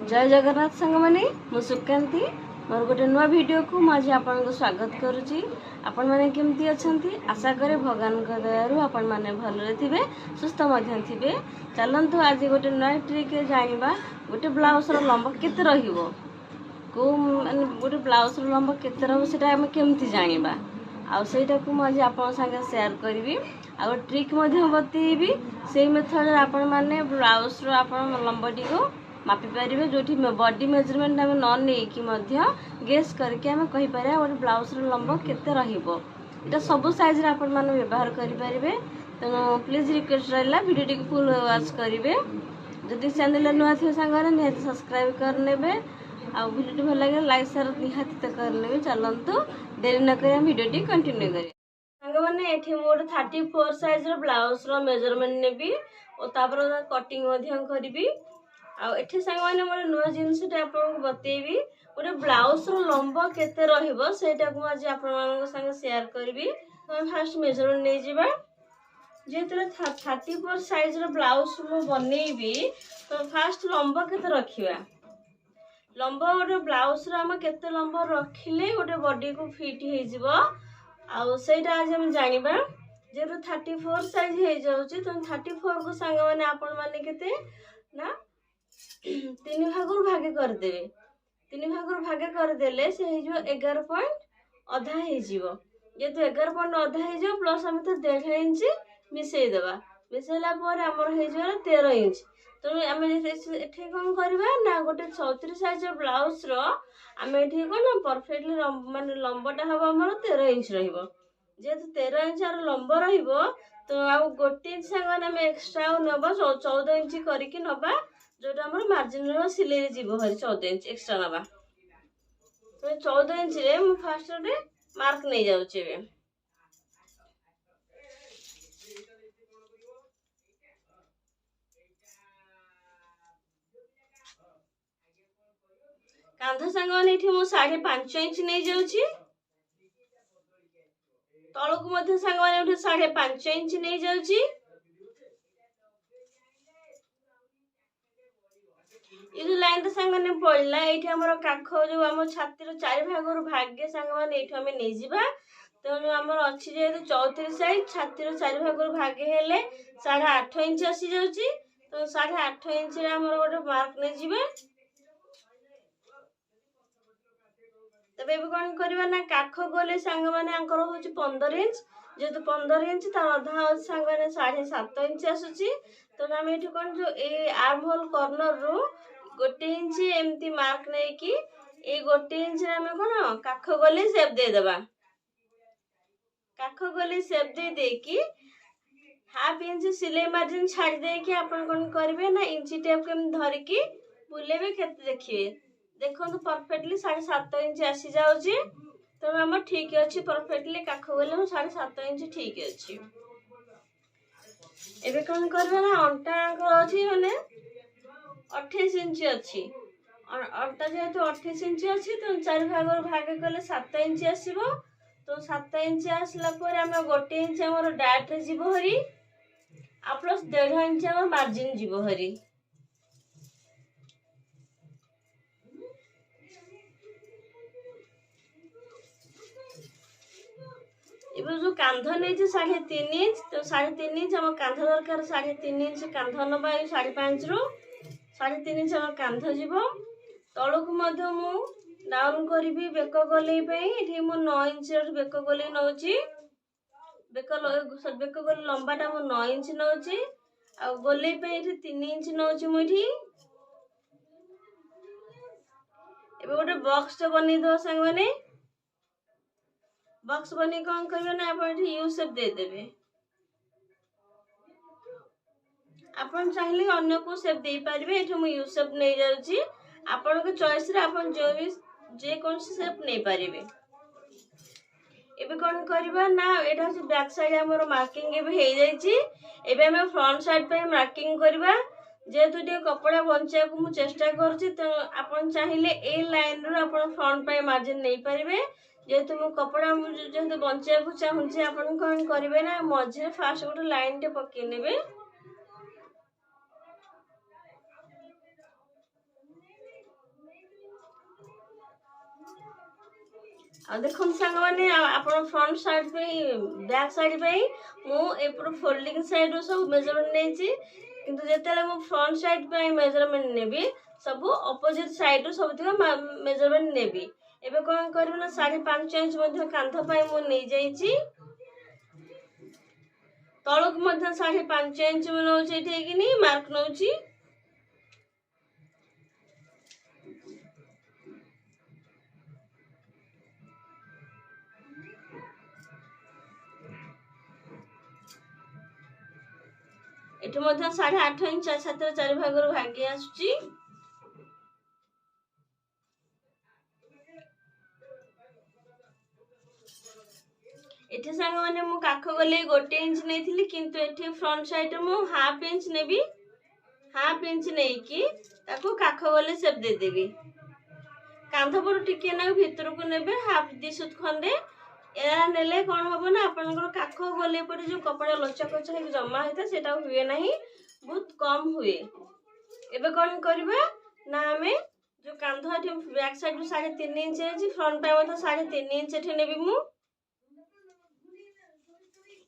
जय जगन्नाथ सांग मैंने मु सुकांती मोर गोटे नुआ वीडियो को मुझे आपको स्वागत करुच्ची। आपण मैंने केमती अच्छा आशा करे भगवान दयारू आपण मैंने भलरे थे सुस्थ थे। चलतु आज गोटे नुआ ट्रिक जाना गोटे ब्लाउज लंब केते रहिबो को माने गोटे ब्लाउज लंब केते रहबो सेटा हम केमती जानिबा आउ सेटा को मुझे आपन संगे शेयर करी आ ट्रिक बतेबी से मेथड आपण मैंने ब्लाउज आपण लंबटी को मापी पारे जो बॉडी मेजरमेंट आम न नहीं गेस करके आम कहीपर गोटे ब्लाउज लंब केते रहिबो एटा सब साइज आपण मैंने व्यवहार करें। तेणु प्लीज रिक्वेस्ट रहा वीडियो टी फुल वाच करेंगे। जदि चैनल नुआ थी सांगे निहाती सब्सक्राइब करने आ वीडियो भल लगे लाइक शेयर निहाती तो करने। चलतु देरी नक वीडियो टी कंटिन्यू करें। सांग मैंने मोटे 34 साइज ब्लाउज मेजरमेंट नेबी और कटिंग करी आठ सांग मैंने मोटे नुआ जिनसटा आपको बतेबी गोटे ब्लाउज लंब केते रहिबो सेटा को आज आपन संगे शेयर करी। फास्ट मेजरमेंट नहीं जिबा जेतले 34 साइज ब्लाउज मु बनेबी तो फास्ट लंब केते रखिबा लंब गोटे ब्लाउज आम केते लंब रखिले गोटे बॉडी को फिट हो जिवो आउ सेटा आज हम जानिबा। जेतु 34 साइज हो जाउची तो 34 को सांग माने आपन माने केते ना 3 भागरु भागे करदेवे। 3 भागरु भागे करदेले से 11 पॉइंट अधा हो जेतु 11 पॉइंट अधा हो प्लस आम तो 1.5 इंच मिसई देवा मिसैला आमर हो 13 इंच। तेणु आम एठी कौन करवा ना गोटे 34 साइज ब्लाउज आम एठी कौन परफेक्टली माने लंबटा हम आमर 13 इंच रहिबो जेतु 13 इंच लंब रहिबो तो आउ गोटे इंच सांग आम एक्स्ट्रा नबा 14 इंच करके नबा जोटा आम मार्जिन सिले जीव हरी 14 इंच एक्स्ट्रा नबा तो 14 इंच रे मु फास्ट गोटे मार्क नहीं जाउची बे कांध सांग माने एठी मु 5.5 इंच नहीं जाउची तळकु मध्ये सांग माने एठी 5.5 इंच नहीं जाउची। ये जो लाइन सांग माने पड़ला एठी हमर काख जो हम छाती चारि भागरु भाग्य सांग माने एठी हमें नहीं जिबा। तेणु आमर अच्छी जेहेतु 34 साइज छाती चारि भागरु भागे हेले 8.5 इंच आसी जाउची तो 8.5 इंच रे हमर गोटे मार्क नहीं जिबा। तबे कौन करवा ना काख गले सांग माने आंकर होची 15 इंच जेतु 15 इंच तार अधा सांग माने 7.5 इंच आसुची। तो आम एठी कौन जो ए आर्म होल कॉर्नर रू गोटे इंच एमती मार्क नहीं कि ए गोटे इंच आम कौन काख गले शेप दे देबा काख गले शेप दे देकी हाफ इंच सिलाई मार्जिन छाड़ देकी आपण कौन करेंगे ना इंची टेप के धरिकी बुलेबे केते देखिए देखो तो परफेक्टली 7.5 इंच आसी जाउची। तो हम ठीक अच्छी परफेक्टली काख गले 7.5 इंच ठीक अच्छी। एबे कौन करबा ना अंटा अच्छी माने 28 इंच अच्छी अंटा जेहेतु 28 इंच अच्छी तो 4 भाग भागे कले 7 इंच आसीबो तो 7 इंच आसला पर आम गोटे इंच हमर डाट रे जीवो हरी आ प्लस 1.5 इंच हमर मार्जिन जीवो हरी। एबे जो कांध नहीं 3.5 इंच तो 3.5 इंच हम कांध दरकार 3.5 इंच कांध नबा 5.5 रु 3.5 इंच हम कांध जीवो तळकु मध्य मु डाउन करी बेक गले एठी मु 9 इंच बेक गले नउची बेक गले लंबाटा मु 9 इंच नउची आ गले एठी 3 इंच नउची मु एठी। एबे गोटे बॉक्स टे बनी दो संग माने बॉक्स बनी कौन करिवे ना आपण यू शेप दे देबे आपण चाहिले अन्य को शेप दे पारिबे एठी मु यू शेप नै जाउची आपण के चॉइस रे आपण जो भी जे कोन शेप नै पारिबे। एबे कौन करिवा ना एटा से बैक साइड हमर मार्किंग एबे हे जाईची एबे हम फ्रंट साइड पे मार्किंग करबा जेतु टे कपड़ा बंचा को मु चेष्टा करची तो आपण चाहिले ए लाइन रो आपण फ्रंट पे मार्जिन नै पारिबे जेहेतु मु कपड़ा जेहेतु बंचा को चाहूची आपण कौन करिवे ना मझे फास्ट गोटे लाइन टे पके नेबे देखो सांग मैंने आप फ्रंट साइड पे बैक साइड पे मु एपट फोल्डिंग साइड सब मेजरमेंट नहीं किंतु जेतेले मु फ्रंट साइड पे मेजरमेंट नेबी सब अपोजिट साइड रो सब मेजरमेंट नेबी एबे कोन करबो ना 5.5 इंच मध्ये कांध पाई मु नै जाईची तळक मध्ये 5.5 इंच मु नौची एठेकिनी मार्क नौची एठु मध्ये 8.5 इंच 4 भाग रो भागी आसुची एठे सांग माने मु काख गले 1 इंच नेथिली किंतु एठे फ्रंट साइड मु हाफ इंच नेबी हाफ इंच नेई की ताको काख गले सेप दे देबी कांध पर टिके ना भीतर को नेबे हाफ दिसुत खंडे एरा नेले कोन होबो ना आपनकर काख गले पर जो कपड़ा लचा कचा हे जमा हेता सेटा हुए नाही बहुत कम हुए एबे कोन करबा ना हमें जो कांध एठे बैक साइड 3.5 इंच है फ्रंट पे मत 3.5 इंच एठे नेबी मु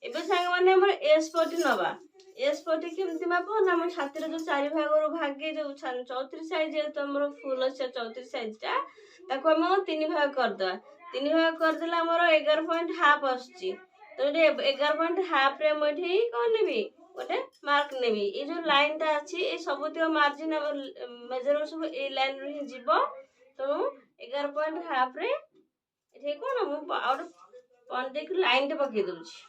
एबे सांग माने हमर एस पटी नबा एस पटी केमति मापो ना हम छातीर जो 4 भाग रो भागे जो 34 साइज जे तमरो फुल আছে 34 साइज टा ताको हम 3 भाग कर दवा 3 भाग कर देला हमर 11.5 आछी तो 11.5 रे मठी कोन नेबी ओटे मार्क नेबी ए जो लाइन टा अछि ए सबतियो मार्जिन मेजरमेंट सब ए लाइन रो ही जीवो तो 11.5 रे एठे कोन हम और पॉइंट देख लाइन टे पके दोछि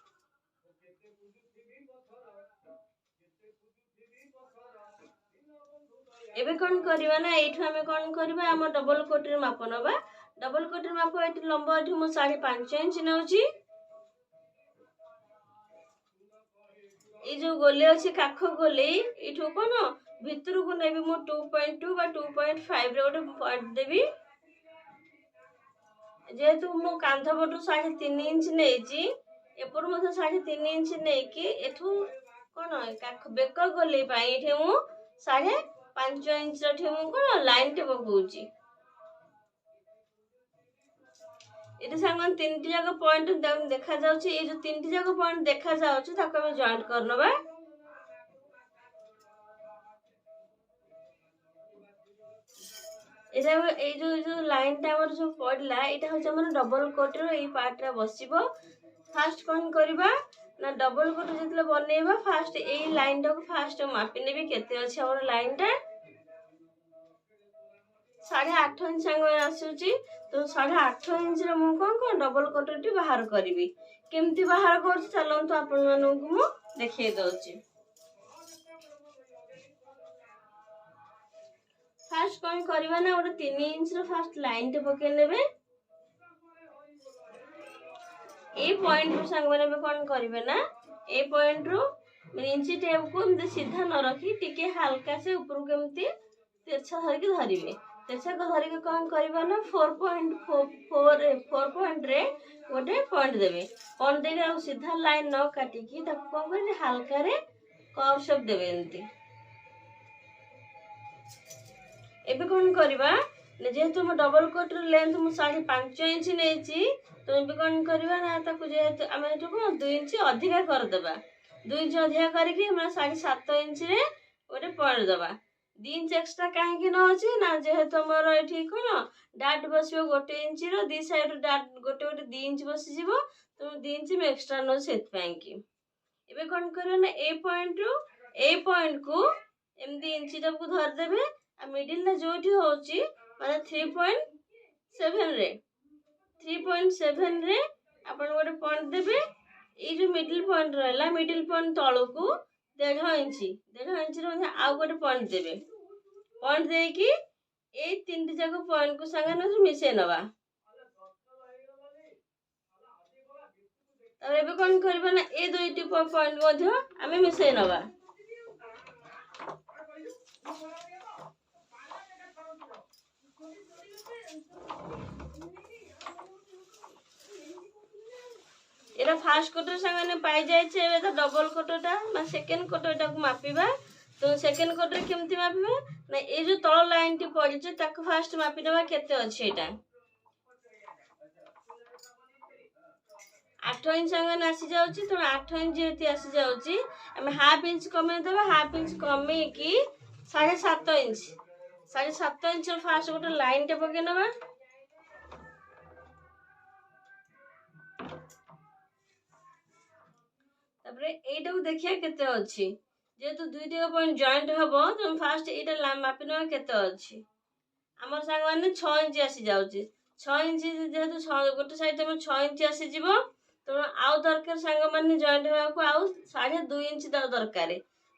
एबे कोन करबा ना एठु हमें कोन करबा हम डबल कोटर माप नबा डबल कोटर माप एठु लंबा एठु मो 5.5 इंच नउची ए जो गोले अछि काख गोले एठु कोन भितर को नेबी मो 2.2 बा 2.5 रे ओटे पॉइंट देबी जेतु मो कांध बटु 3.5 इंच नेची एपर मो 3.5 इंच नेकी एठु कोन काख बेक गोले पाई एठे मो 5 इंच रठे मु कोन लाइन टे पकोची एटे सांगन तीनटी जाक पॉइंट देखा जाउची ए जो तीनटी जाक पॉइंट देखा जाउची ताको हम जॉइंट करनबा एटा ए जो लाइन टा हमर जो पडला एटा हो हमर डबल कोट रो ए पार्ट रा बसिबो फास्ट कोन करबा ना डबल कोट जेतले बनेबा फास्ट ए लाइन टा को फास्ट मापि नेबी केते अछि हमर लाइन टा 8.5 इंच संग आसुची तो 8.5 इंच रे मु कोन डबल कोट टी बाहर करबी केमती बाहर करछ चलन तो आपन मानु को मु देखै दोची फास्ट कोन करबा ना ओटा 3 इंच रो फास्ट लाइन टे पके नेबे ए पॉइंट रो संग माने कोन करबे ना ए पॉइंट रो इंची टेप को हम सीधा न रखी टिके हल्का से ऊपर केमती तिरछा धरके धरिबे तिरछा को धरके कोन करबा ना 4 पॉइंट रे गोटे पॉइंट देबे पॉइंट देके सीधा लाइन न काटी की तक कोन करे हल्का रे कर्व शेप देबे एंती एबे कोन करबा जेहेतु मो डबल कोट रो लेंथ मु 5.5 इंच नेची तो एबे कोन करबा ना ताकु जेहेतु हम एटु को 2 इंच अधिका कर देबा 2 इंच अधिका करके हम 7.5 इंच रे ओटे पॉइंट देबा 2 इंच एक्स्ट्रा काहे कि न अछि ना जेहेतु हमर एठी कोन डाट बसियो 1 इंच रो दी साइड डाट गोटे 2 इंच बसि जीवो तो 2 इंच में एक्स्ट्रा न सेत पाए कि एबे कोन करबा ना ए पॉइंट को एमदी इंच टप को धर देबे आ मिडिल ला जोठी होची माने 3.7 रे 3.7 रे अपन गोटे पॉइंट देबे ए जो मिडिल पॉइंट रहला मिडिल पॉइंट तळो को 1.5 इंच रो आ गोटे पॉइंट देबे पॉइंट दे कि ए तीनटी जाको पॉइंट को संगे न मिसे नबा और एबे कोन करबा ना ए दुईटी पॉइंट मध्ये हमें मिसे नबा एरा फास्ट कोटर संगे पाई जाय छे एबे तो डबल कोटरटा ना सेकंड कोटरटा को मापिबा तो सेकंड कोटर केमती मापिबा ना ए जो तळ लाइन टी पड़ी छे ताको फास्ट मापि देबा केते अछि एटा 8 इंच सामने आसी जाउची तो 8 इंच जेती आसी जाउची हम हाफ इंच कमे देबा हाफ इंच कमे की 7.5 इंच 7.5 इंच फास्ट गोटे लाइन टे पके नबा तापरे एटा को देखिया केते अछि जेतु दुई टा पॉइंट जॉइंट हबो तो फास्ट एटा मापि नबा केते अछि हमर संग माने 6 इंच आसी जाउची 6 इंच जेतु गोटे साइड में 6 इंच आसी जीवो तो आउ दरकार सांग माने जॉइंट होया को आउ 2.5 इंच दरकार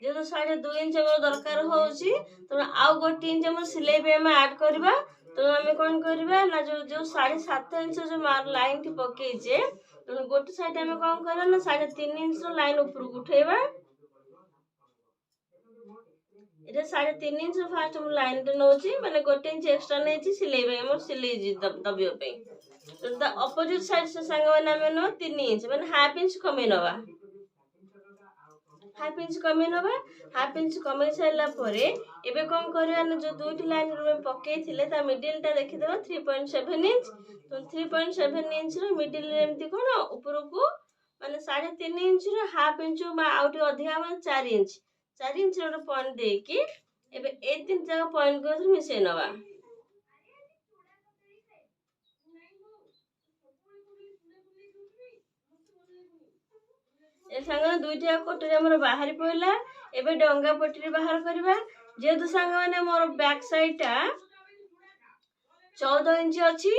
जेतु 2.5 इंच दरकार होउची तो आउ गोटे इंच हम सिलाई पे हम ऐड करबा तो हम कोन करबा ना जो 7.5 इंच जो लाइन की पकेइजे तो गोटे साइड हम कोन करबा ना 3.5 इंच लाइन ऊपर उठेबा এটা 3.5 इंच फास्ट हम लाइन टे नोची माने गोटे इंच एक्स्ट्रा नेची सिलाई पे हम सिलाई दबियो पे तो द अपोजिट साइड से संग माने हम नो 3 इंच माने हाफ इंच कमे नबा हाफ इंच कमे साइला परे एबे कोन करया न जो दुईटी लाइन रे पके थिले ता मिडिल टा देखि देबा 3.7 इंच तो 3.7 इंच रो मिडिल रे एमती कोन ऊपर को माने 3.5 इंच रो हाफ इंच मा आउटी अधिका माने 4 इंच रो पॉइंट दे कि एबे ए तीन जगह पॉइंट को मिसे नबा ए संग दुईटा कोटरी हमर बाहरी पइला एबे डंगा पट्टी बाहर करबा जेतु संग माने मोर बैक साइड टा 14 इंच अछि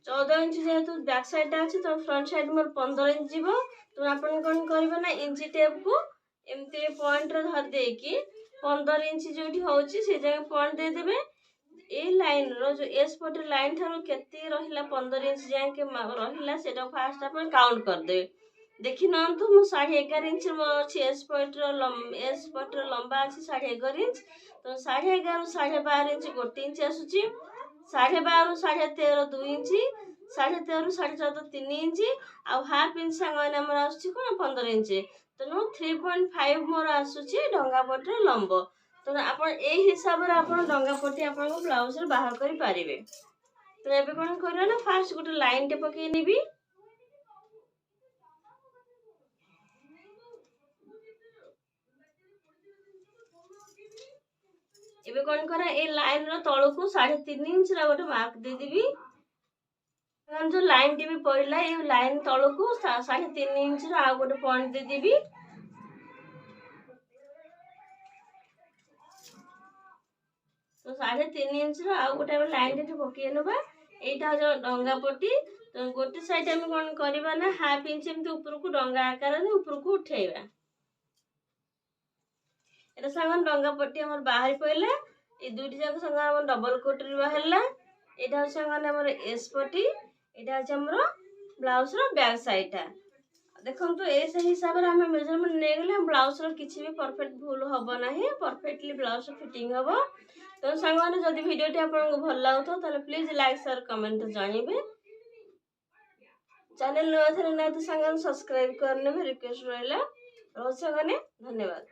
14 इंच जेतु बैक साइड टा अछि तो फ्रंट साइड मोर 15 इंच जीवो तो आपण कोन करबा ना इंच टेप को एमते पॉइंट रे धर दे कि 15 इंच जोठी होउची से जगह पॉइंट दे देबे ए लाइन रो जो एस पट लाइन थारो केते रहिला 15 इंच जाय के रहिला सेटा फास्ट अपन काउंट कर दे देखि न तो मो 11.5 इंच मो अछि एस पट रो लंबा अछि 11.5 इंच तो 11.5 12.5 इंच गोटे इंच आसुची 12.5 13.5 2 इंच 13.5 14.5 3 इंच आ हाफ इंच संग हमर आसुची कोन 15 इंच तो 3.5 मोर आसुची डंगा पट्टी लंब तो आपण ए हिसाब रे आपण डंगा पट्टी आपण को ब्लाउज रे बाहर करि पारिबे तो एबे कोन करियो ना फास्ट गोटे लाइन टे पके निबी एबे कोन करा ए लाइन रो तळ को 3.5 इंच रा गोटे मार्क दे दिबी जो लाइन टी भी पड़ला ए लाइन तळ को 3.5 इंच रा गोटे पॉइंट दे दिबी तो 3.5 इंच रा गोटे लाइन टे पके नबा एटा जो डंगा पट्टी तो गोटे साइड हम कोन करबा ना हाफ इंच एमते ऊपर को डंगा आकार रे ऊपर को उठेबा एटा संग डंगा पट्टी हमर बाहर पइला ए दुईटी जाक संग हम डबल कोटरी बाहरला एटा संग हमर एस पट्टी एटा अछि हमर ब्लाउज रो बैक साइड टा देखम तो ऐसे हिसाब रे हम मेजरमेंट ने गेले ब्लाउज रो किछि भी परफेक्ट भूल होबो नाही परफेक्टली ब्लाउज फिटिंग होबो तो संग माने जदी वीडियो टी आपन को भल लागतो ताले प्लीज लाइक शेयर कमेंट जानिबे चैनल न अथरे ना तो संग सब्सक्राइब करने में रिक्वेस्ट रहला रोज संगने धन्यवाद।